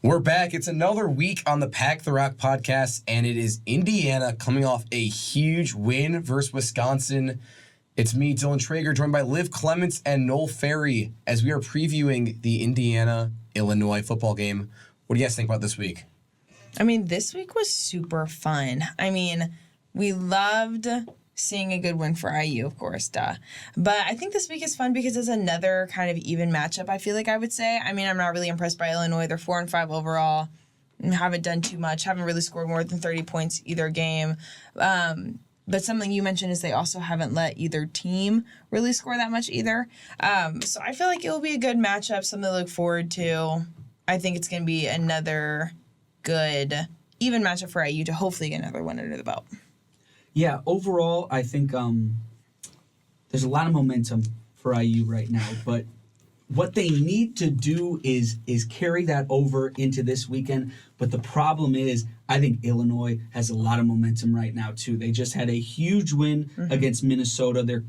We're back. It's another week on the Pack the Rock podcast, and it is Indiana coming off a huge win versus Wisconsin. It's me, Dylan Traeger, joined by Liv Clements and Noel Fary as we are previewing the Indiana-Illinois football game. What do you guys think about this week? This week was super fun. We loved seeing a good win for IU, of course, duh. But I think this week is fun because it's another kind of even matchup, I feel like I would say. I'm not really impressed by Illinois. They're 4-5 overall. Haven't done too much. Haven't really scored more than 30 points either game. But something you mentioned is they also haven't let either team really score that much either. So I feel like it will be a good matchup, something to look forward to. I think it's going to be another good, even matchup for IU to hopefully get another one under the belt. Yeah, overall, I think there's a lot of momentum for IU right now, but what they need to do is carry that over into this weekend. But the problem is, I think Illinois has a lot of momentum right now too. They just had a huge win against Minnesota. They're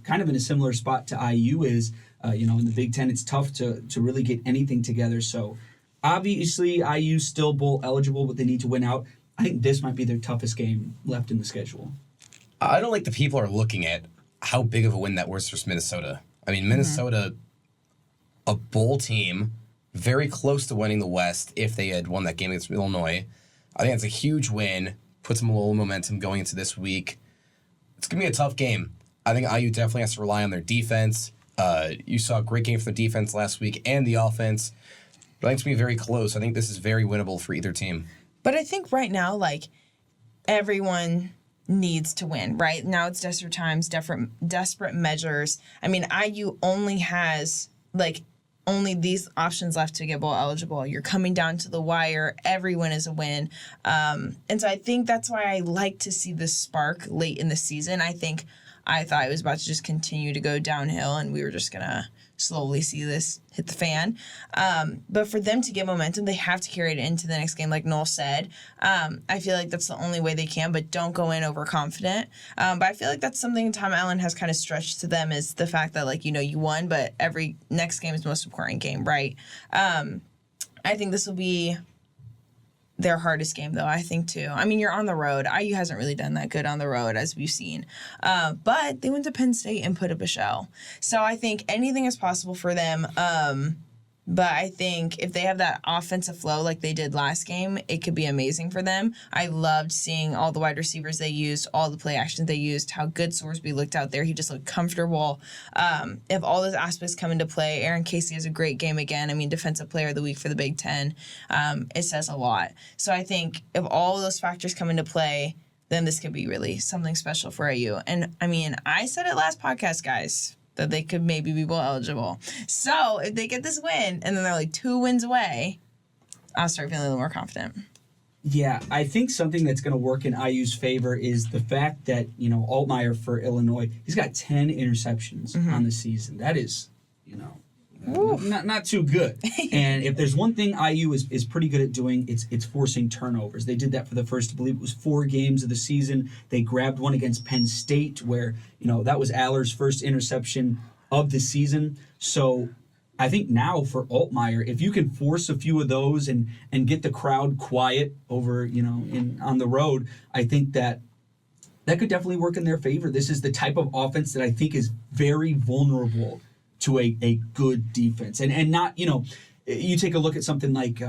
kind of in a similar spot to IU is. In the Big Ten, it's tough to really get anything together. So obviously, IU still bowl eligible, but they need to win out. I think this might be their toughest game left in the schedule. I don't think the people are looking at how big of a win that was versus Minnesota. Minnesota, a bowl team, very close to winning the West if they had won that game against Illinois. I think that's a huge win, puts them a little momentum going into this week. It's going to be a tough game. I think IU definitely has to rely on their defense. You saw a great game from the defense last week and the offense. But I think it's going to be very close. I think this is very winnable for either team. But I think right now, everyone needs to win, right? Now it's desperate times, desperate measures. IU only has, only these options left to get bowl eligible. You're coming down to the wire. Every win is a win. And so I think that's why I like to see this spark late in the season. I thought it was about to just continue to go downhill, and we were just going to slowly see this hit the fan. But for them to get momentum, they have to carry it into the next game, like Noel said. I feel like that's the only way they can, but don't go in overconfident. But I feel like that's something Tom Allen has kind of stretched to them is the fact that, you won, but every next game is the most important game, right? I think this will be their hardest game, though, I think, too. You're on the road. IU hasn't really done that good on the road, as we've seen. But they went to Penn State and put up a show. So I think anything is possible for them. But I think if they have that offensive flow like they did last game, it could be amazing for them. I loved seeing all the wide receivers they used, all the play actions they used, how good Sorsby looked out there. He just looked comfortable. If all those aspects come into play, Aaron Casey has a great game again. Defensive player of the week for the Big Ten. It says a lot. So I think if all of those factors come into play, then this could be really something special for IU. And, I said it last podcast, guys, that they could maybe be bowl eligible. So if they get this win and then they're 2 wins away, I'll start feeling a little more confident. Yeah, I think something that's going to work in IU's favor is the fact that, Altmaier for Illinois, he's got 10 interceptions on the season. That is, not too good. And if there's one thing IU is pretty good at doing, it's forcing turnovers. They did that for the first, I believe it was 4 games of the season. They grabbed one against Penn State where, that was Aller's first interception of the season. So I think now for Altmaier, if you can force a few of those and get the crowd quiet over, on the road, I think that could definitely work in their favor. This is the type of offense that I think is very vulnerable to a good defense. And not, you take a look at something like,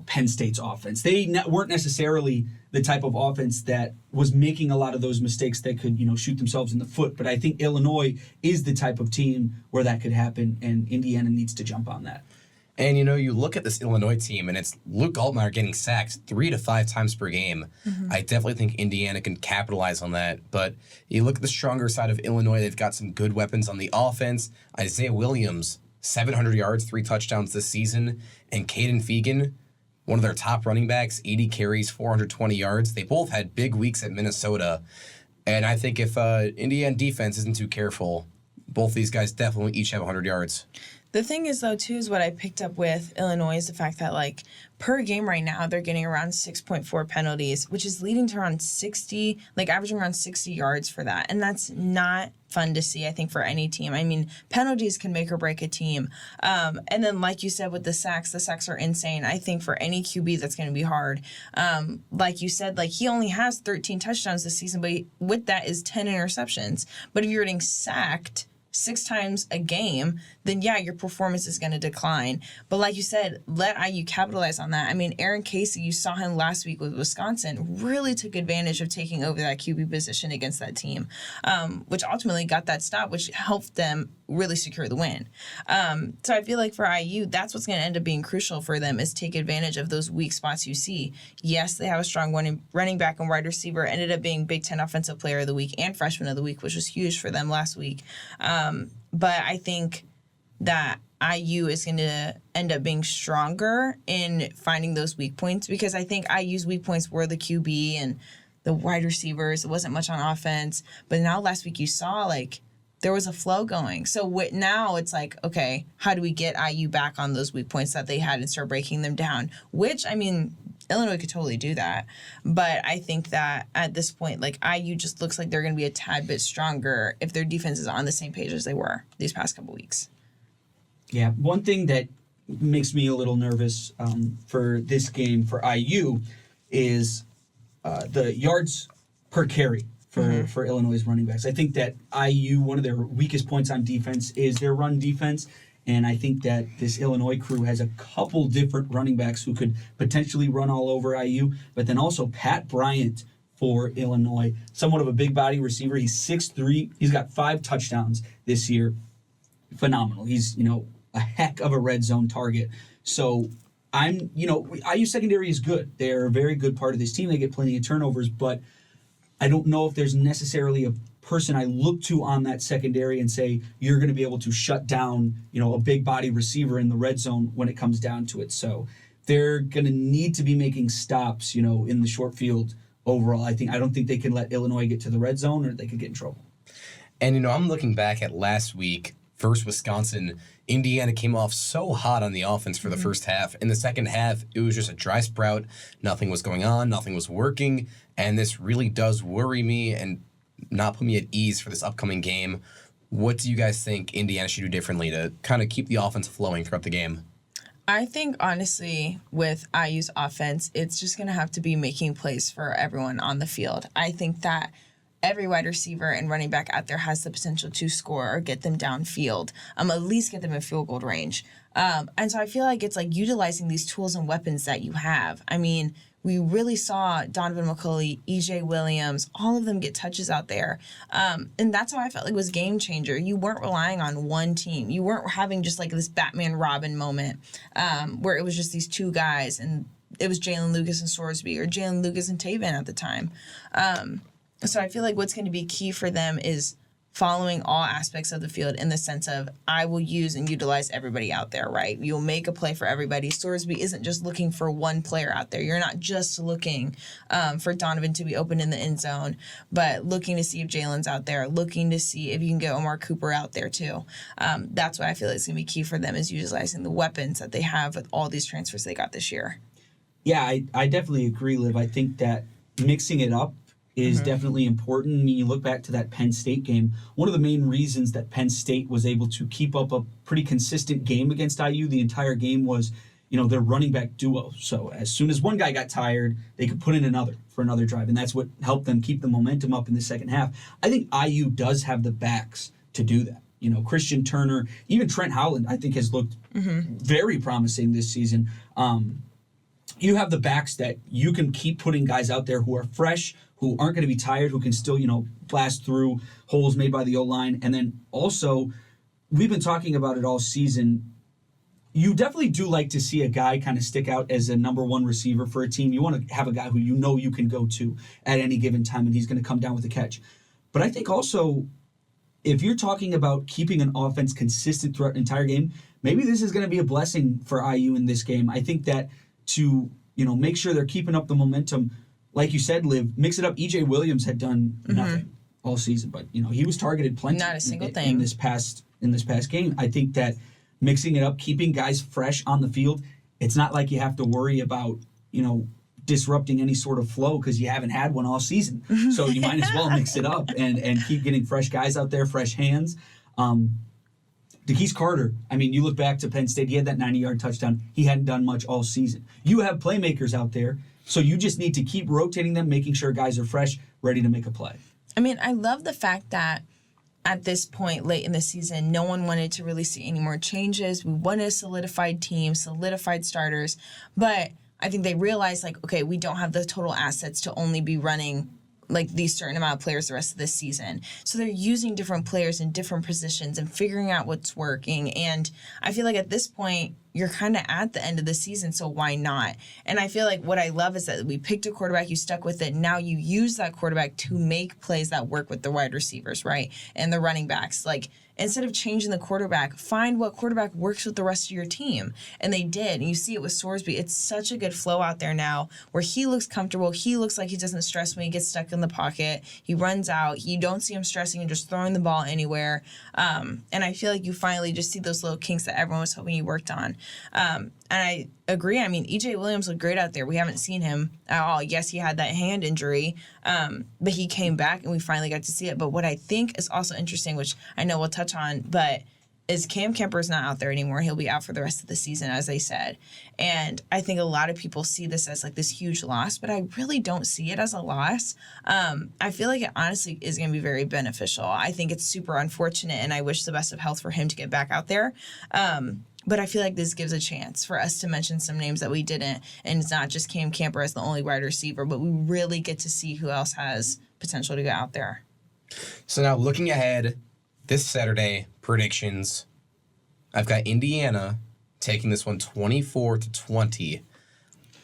Penn State's offense. They weren't necessarily the type of offense that was making a lot of those mistakes that could, shoot themselves in the foot. But I think Illinois is the type of team where that could happen, and Indiana needs to jump on that. And, you look at this Illinois team, and it's Luke Altmaier getting sacked 3 to 5 times per game. I definitely think Indiana can capitalize on that. But you look at the stronger side of Illinois, they've got some good weapons on the offense. Isaiah Williams, 700 yards, 3 touchdowns this season. And Caden Fegan, one of their top running backs, 80 carries, 420 yards. They both had big weeks at Minnesota. And I think if Indiana defense isn't too careful, both these guys definitely each have 100 yards. The thing is, though, too, is what I picked up with Illinois is the fact that, per game right now, they're getting around 6.4 penalties, which is leading to around 60, averaging around 60 yards for that. And that's not fun to see, I think, for any team. I mean, penalties can make or break a team. And then, like you said, with the sacks are insane. I think for any QB, that's going to be hard. Like you said, like he only has 13 touchdowns this season, but with that is 10 interceptions. But if you're getting sacked 6 times a game, then yeah, your performance is going to decline. But like you said, let IU capitalize on that. I mean, Aaron Casey, you saw him last week with Wisconsin, really took advantage of taking over that QB position against that team, which ultimately got that stop, which helped them really secure the win. So I feel like for IU, that's what's going to end up being crucial for them, is take advantage of those weak spots you see. Yes, they have a strong running back and wide receiver, ended up being Big Ten Offensive Player of the Week and Freshman of the Week, which was huge for them last week. But I think that IU is going to end up being stronger in finding those weak points, because I think IU's weak points were the QB and the wide receivers. It wasn't much on offense. But now last week you saw, like, there was a flow going. So now it's like, okay, how do we get IU back on those weak points that they had and start breaking them down? Which, I mean, Illinois could totally do that. But I think that at this point, like, IU just looks like they're going to be a tad bit stronger if their defense is on the same page as they were these past couple weeks. Yeah, one thing that makes me a little nervous for this game for IU is the yards per carry for Illinois' running backs. I think that IU, one of their weakest points on defense is their run defense. And I think that this Illinois crew has a couple different running backs who could potentially run all over IU. But then also Pat Bryant for Illinois, somewhat of a big body receiver. He's 6'3". He's got 5 touchdowns this year. Phenomenal. He's, a heck of a red zone target. So IU secondary is good. They're a very good part of this team. They get plenty of turnovers, but I don't know if there's necessarily a person I look to on that secondary and say, you're going to be able to shut down, a big body receiver in the red zone when it comes down to it. So they're going to need to be making stops, in the short field overall. I don't think they can let Illinois get to the red zone or they could get in trouble. And, I'm looking back at last week versus Wisconsin. Indiana came off so hot on the offense for the first half. In the second half, it was just a dry sprout. Nothing was going on. Nothing was working. And this really does worry me and not put me at ease for this upcoming game. What do you guys think Indiana should do differently to kind of keep the offense flowing throughout the game? I think, honestly, with IU's offense, it's just going to have to be making plays for everyone on the field. I think that every wide receiver and running back out there has the potential to score or get them downfield, at least get them in field goal range. And so I feel like it's like utilizing these tools and weapons that you have. I mean, we really saw Donovan McCulley, E.J. Williams, all of them get touches out there. And that's how I felt like it was game changer. You weren't relying on one team. You weren't having just like this Batman-Robin moment where it was just these two guys and it was Jalen Lucas and Sorsby or Jalen Lucas and Taven at the time. So I feel like what's going to be key for them is following all aspects of the field in the sense of I will use and utilize everybody out there, right? You'll make a play for everybody. Sorsby isn't just looking for one player out there. You're not just looking for Donovan to be open in the end zone, but looking to see if Jalen's out there, looking to see if you can get Omar Cooper out there too. That's what I feel like is going to be key for them, is utilizing the weapons that they have with all these transfers they got this year. Yeah, I definitely agree, Liv. I think that mixing it up is definitely important. I mean, you look back to that Penn State game, one of the main reasons that Penn State was able to keep up a pretty consistent game against IU the entire game was, their running back duo. So as soon as one guy got tired, they could put in another for another drive, and that's what helped them keep the momentum up in the second half. I think IU does have the backs to do that. Christian Turner, even Trent Howland, I think has looked very promising this season. You have the backs that you can keep putting guys out there who are fresh, who aren't going to be tired, who can still, blast through holes made by the O-line. And then also, we've been talking about it all season. You definitely do like to see a guy kind of stick out as a number one receiver for a team. You want to have a guy who you can go to at any given time, and he's going to come down with a catch. But I think also, if you're talking about keeping an offense consistent throughout an entire game, maybe this is going to be a blessing for IU in this game. I think that to, make sure they're keeping up the momentum, like you said, Liv, mix it up. E.J. Williams had done nothing all season, but he was targeted plenty. Not a single thing in this past game. I think that mixing it up, keeping guys fresh on the field, it's not like you have to worry about disrupting any sort of flow because you haven't had one all season. So you might as well mix it up and keep getting fresh guys out there, fresh hands. DeKeys Carter, I mean, you look back to Penn State, he had that 90-yard touchdown. He hadn't done much all season. You have playmakers out there, so you just need to keep rotating them, making sure guys are fresh, ready to make a play. I mean, I love the fact that at this point late in the season, no one wanted to really see any more changes. We wanted a solidified team, solidified starters, but I think they realized, like, okay, we don't have the total assets to only be running like these certain amount of players the rest of this season. So they're using different players in different positions and figuring out what's working. And I feel like at this point, you're kind of at the end of the season, so why not? And I feel like what I love is that we picked a quarterback, you stuck with it, now you use that quarterback to make plays that work with the wide receivers, right? And the running backs. Like, instead of changing the quarterback, find what quarterback works with the rest of your team. And they did. And you see it with Sorsby. It's such a good flow out there now where he looks comfortable. He looks like he doesn't stress when he gets stuck in the pocket. He runs out. You don't see him stressing and just throwing the ball anywhere. And I feel like you finally just see those little kinks that everyone was hoping he worked on. And I agree. I mean, EJ Williams looked great out there. We haven't seen him at all. Yes, he had that hand injury, but he came back and we finally got to see it. But what I think is also interesting, which I know we'll touch on, but is Cam Kemper's not out there anymore. He'll be out for the rest of the season, as they said. And I think a lot of people see this as like this huge loss, but I really don't see it as a loss. I feel like it honestly is going to be very beneficial. I think it's super unfortunate, and I wish the best of health for him to get back out there. But I feel like this gives a chance for us to mention some names that we didn't, and it's not just Cam Camper as the only wide receiver, but we really get to see who else has potential to get out there. So now looking ahead, this Saturday, predictions. I've got Indiana taking this one 24-20.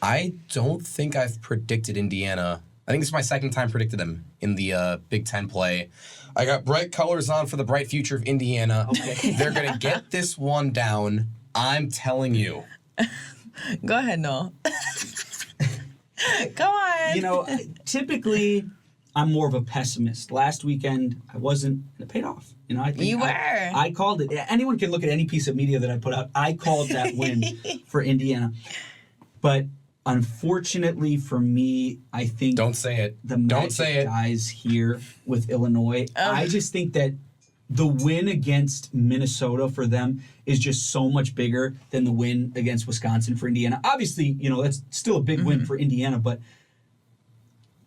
I don't think I've predicted Indiana. I think this is my second time predicted them in the Big Ten play. I got bright colors on for the bright future of Indiana. Okay. They're going to get this one down. I'm telling you. Go ahead, Noel. Go on. You know, typically I'm more of a pessimist. Last weekend I wasn't, and it paid off. You know, I think you were. I called it. Anyone can look at any piece of media that I put out. I called that win for Indiana. But unfortunately for me, I think don't say it. The magic dies here with Illinois. I just think that the win against Minnesota for them is just so much bigger than the win against Wisconsin for Indiana. Obviously, you know, that's still a big win for Indiana, but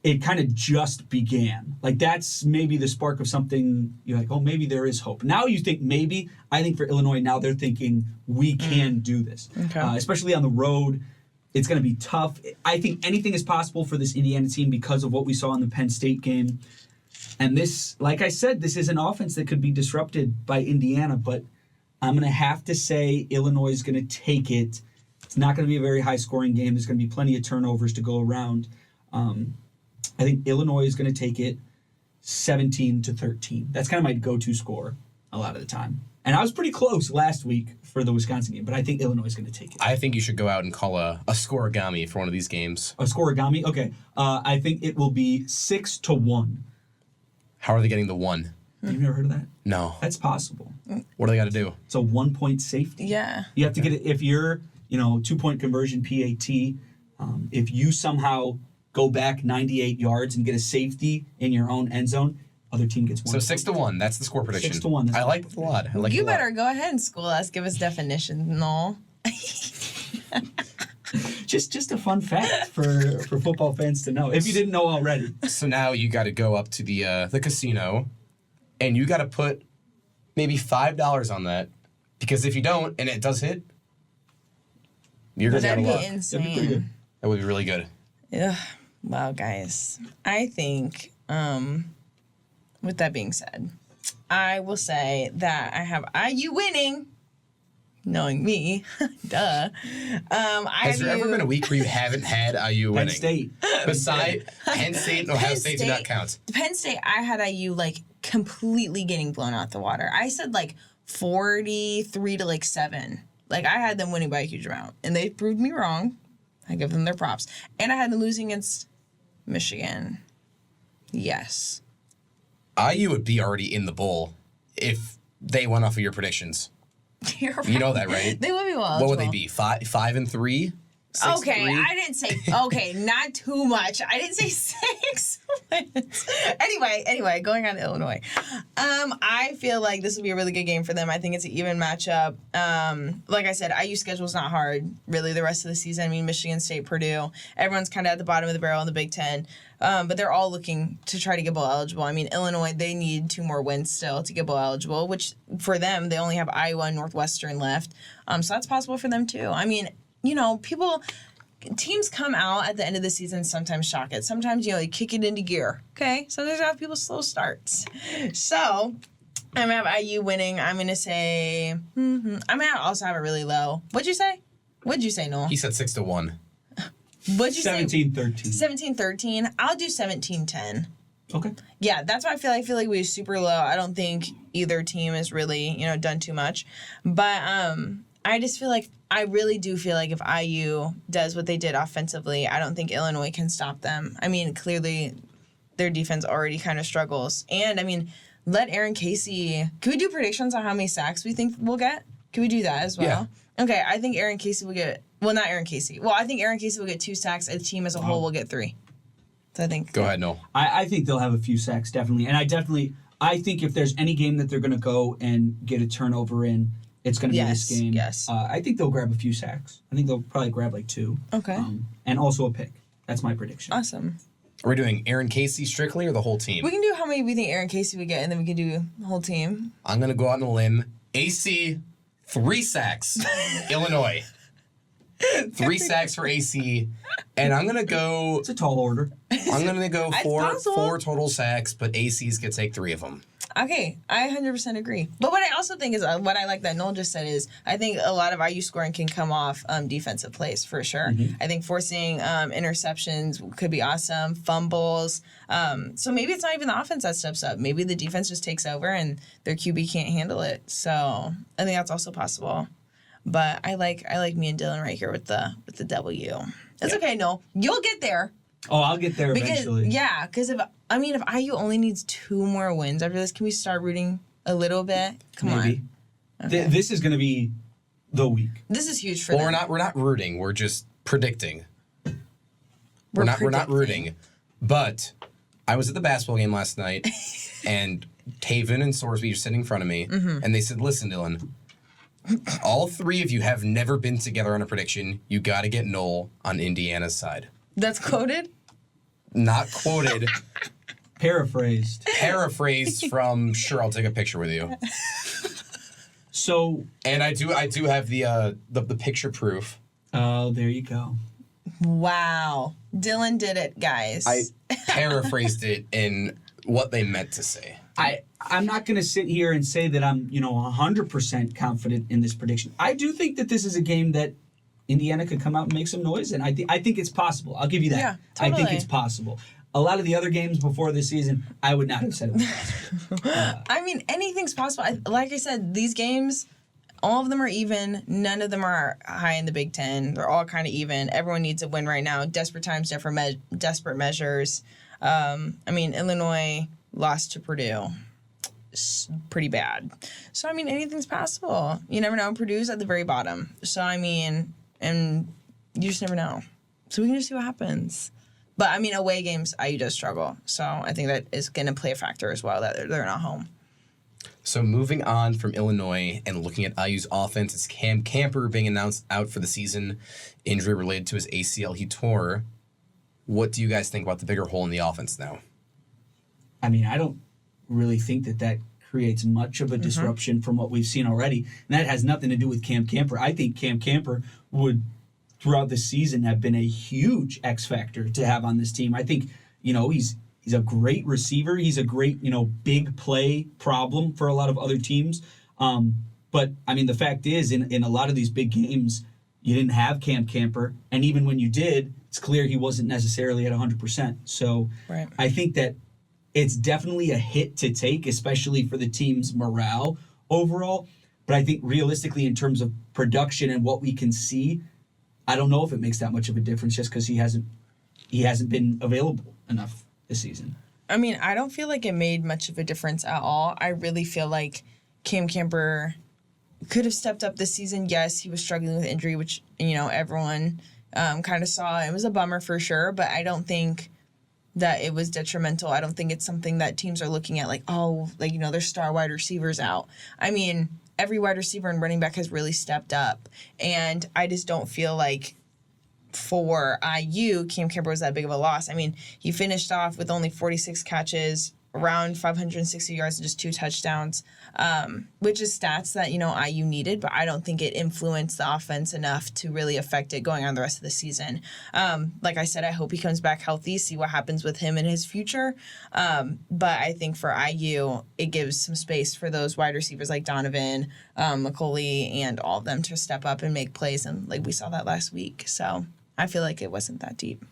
it kind of just began. Like, that's maybe the spark of something. You're like, oh, maybe there is hope. Now you think maybe. I think for Illinois now they're thinking we can do this, especially on the road. It's going to be tough. I think anything is possible for this Indiana team because of what we saw in the Penn State game. And this, like I said, this is an offense that could be disrupted by Indiana, but I'm going to have to say Illinois is going to take it. It's not going to be a very high-scoring game. There's going to be plenty of turnovers to go around. I think Illinois is going to take it 17-13. That's kind of my go-to score a lot of the time. And I was pretty close last week for the Wisconsin game, but I think Illinois is going to take it. I think you should go out and call a scoregami for one of these games. A scoregami? Okay. I think it will be 6-1. How are they getting the 1? You've never heard of that? No. That's possible. What do they got to do? It's a 1-point safety. Yeah. You have to get it if you're, 2-point conversion PAT. If you somehow go back 98 yards and get a safety in your own end zone, other team gets 1. So 6-1. That's the score prediction. 6-1. I like it a lot. You better go ahead and school us. Give us definitions, Noel. Just a fun fact for football fans to know, if you didn't know already. So now you got to go up to the casino, and you got to put maybe $5 on that, because if you don't, and it does hit, you're going to get a luck. That'd be insane. That would be really good. Ugh. Wow, guys. I think, with that being said, I will say that I have IU winning. Knowing me, duh. Has there ever been a week where you haven't had IU winning? Penn State. Besides Penn State and Ohio State do not count. Penn State, I had IU like completely getting blown out the water. I said like 43 to like 7. Like, I had them winning by a huge amount, and they proved me wrong. I give them their props. And I had them losing against Michigan. Yes. IU would be already in the bowl if they went off of your predictions. You're right. You know that, right? They would be well. What would they be? 5-3? Okay, I didn't say, not too much. I didn't say 6 wins. Anyway, going on to Illinois. I feel like this will be a really good game for them. I think it's an even matchup. Like I said, IU schedule's not hard, really, the rest of the season. I mean, Michigan State, Purdue, everyone's kind of at the bottom of the barrel in the Big Ten. But they're all looking to try to get bowl eligible. I mean, Illinois, they need 2 more wins still to get bowl eligible, which for them, they only have Iowa and Northwestern left. So that's possible for them, too. I mean, teams come out at the end of the season, sometimes shock it. Sometimes, they kick it into gear. Okay? Sometimes they have people slow starts. So, I'm going to have IU winning. I'm going to say, I'm going to also have it really low. What'd you say, Noel? He said 6-1. What'd you say? 17-13. 17-13. I'll do 17-10. Okay. Yeah, that's why I feel like we were super low. I don't think either team has really, done too much. But I really do feel like if IU does what they did offensively, I don't think Illinois can stop them. I mean, clearly their defense already kind of struggles. And, I mean, let Aaron Casey... Can we do predictions on how many sacks we think we'll get? Can we do that as well? Yeah. Okay, I think Aaron Casey will get... Well, not Aaron Casey. Well, I think Aaron Casey will get 2 sacks, and the team as a whole will get 3. So I think... Go ahead, Noel. I think they'll have a few sacks, definitely. And I think if there's any game that they're going to go and get a turnover in, it's going to be this game. Yes. I think they'll grab a few sacks. I think they'll probably grab like 2. Okay. And also a pick. That's my prediction. Awesome. Are we doing Aaron Casey strictly or the whole team? We can do how many we think Aaron Casey would get, and then we can do the whole team. I'm going to go out on a limb. AC, 3 sacks. Illinois. 3 sacks for AC. And I'm going to go... It's a tall order. I'm going to go 4 total sacks, but AC's going to take 3 of them. Okay, I 100% agree. But what I also think is, what I like that Noel just said is, I think a lot of IU scoring can come off defensive plays, for sure. Mm-hmm. I think forcing interceptions could be awesome, fumbles. So maybe it's not even the offense that steps up. Maybe the defense just takes over and their QB can't handle it. So I think that's also possible. But I like me and Dylan right here with the W. It's okay, Noel. You'll get there. Oh, I'll get there eventually. Yeah, because if IU only needs 2 more wins after this, can we start rooting a little bit? Come on. Okay. This is going to be the week. This is huge for them. We're not rooting. We're just predicting. We're not rooting. But I was at the basketball game last night, and Taven and Sorsby are sitting in front of me, and they said, "Listen, Dylan, all 3 of you have never been together on a prediction. You got to get Noel on Indiana's side." That's quoted? Not quoted. Paraphrased. Paraphrased from, sure, I'll take a picture with you. So... And I do have the picture proof. Oh, there you go. Wow. Dylan did it, guys. I paraphrased it in what they meant to say. I'm not going to sit here and say that I'm, 100% confident in this prediction. I do think that this is a game that Indiana could come out and make some noise, and I think it's possible. I'll give you that. Yeah, totally. I think it's possible. A lot of the other games before this season, I would not have said it was possible. I mean, anything's possible. Like I said, these games, all of them are even. None of them are high in the Big Ten. They're all kind of even. Everyone needs a win right now. Desperate times, desperate measures. Illinois lost to Purdue. Pretty bad. So, anything's possible. You never know. Purdue's at the very bottom. So, and you just never know. So we can just see what happens. But, away games, IU does struggle. So I think that is going to play a factor as well, that they're not home. So moving on from Illinois and looking at IU's offense, it's Cam Camper being announced out for the season, injury related to his ACL he tore. What do you guys think about the bigger hole in the offense now? I don't really think that creates much of a disruption from what we've seen already. And that has nothing to do with Cam Camper. I think Cam Camper would, throughout the season, have been a huge X factor to have on this team. I think, he's a great receiver. He's a great, big play problem for a lot of other teams. But, the fact is, in a lot of these big games, you didn't have Cam Camper. And even when you did, it's clear he wasn't necessarily at 100%. So right. I think that it's definitely a hit to take, especially for the team's morale overall. But I think realistically, in terms of production and what we can see, I don't know if it makes that much of a difference just because he hasn't been available enough this season. I don't feel like it made much of a difference at all. I really feel like Cam Camper could have stepped up this season. Yes, he was struggling with injury, which, everyone kind of saw. It was a bummer for sure, but I don't think that it was detrimental. I don't think it's something that teams are looking at like, oh, like, you know, their star wide receivers out. I mean, every wide receiver and running back has really stepped up. And I just don't feel like for IU, Cam Campbell was that big of a loss. I mean, he finished off with only 46 catches, around 560 yards and just 2 touchdowns, which is stats that, you know, IU needed, but I don't think it influenced the offense enough to really affect it going on the rest of the season. Like I said, I hope he comes back healthy, see what happens with him in his future. But I think for IU, it gives some space for those wide receivers like Donovan, McCauley, and all of them to step up and make plays. And like we saw that last week. So I feel like it wasn't that deep.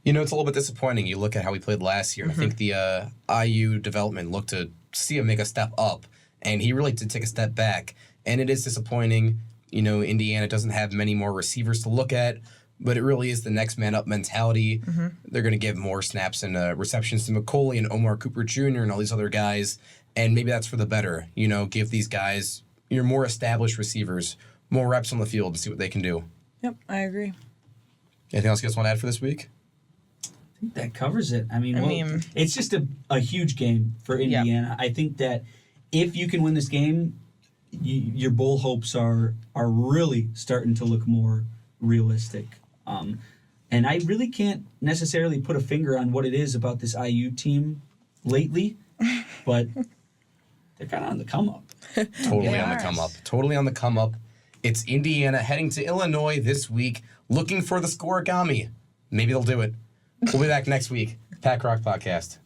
You know, it's a little bit disappointing. You look at how he played last year. I think the IU development looked to see him make a step up, and he really did take a step back. And it is disappointing. You know, Indiana doesn't have many more receivers to look at, but it really is the next man up mentality. They're going to give more snaps and receptions to McCauley and Omar Cooper Jr. and all these other guys, and maybe that's for the better. You know, give these guys your more established receivers more reps on the field and see what they can do. Yep, I agree. Anything else you guys want to add for this week? I think that covers it. I mean, it's just a huge game for Indiana. I think that if you can win this game, your bowl hopes are really starting to look more realistic. And I really can't necessarily put a finger on what it is about this IU team lately, but they're kind of on the come up. Totally on the come up. Totally on the come up. It's Indiana heading to Illinois this week, looking for the scoregami. Maybe they'll do it. We'll be back next week. Pack Rock Podcast.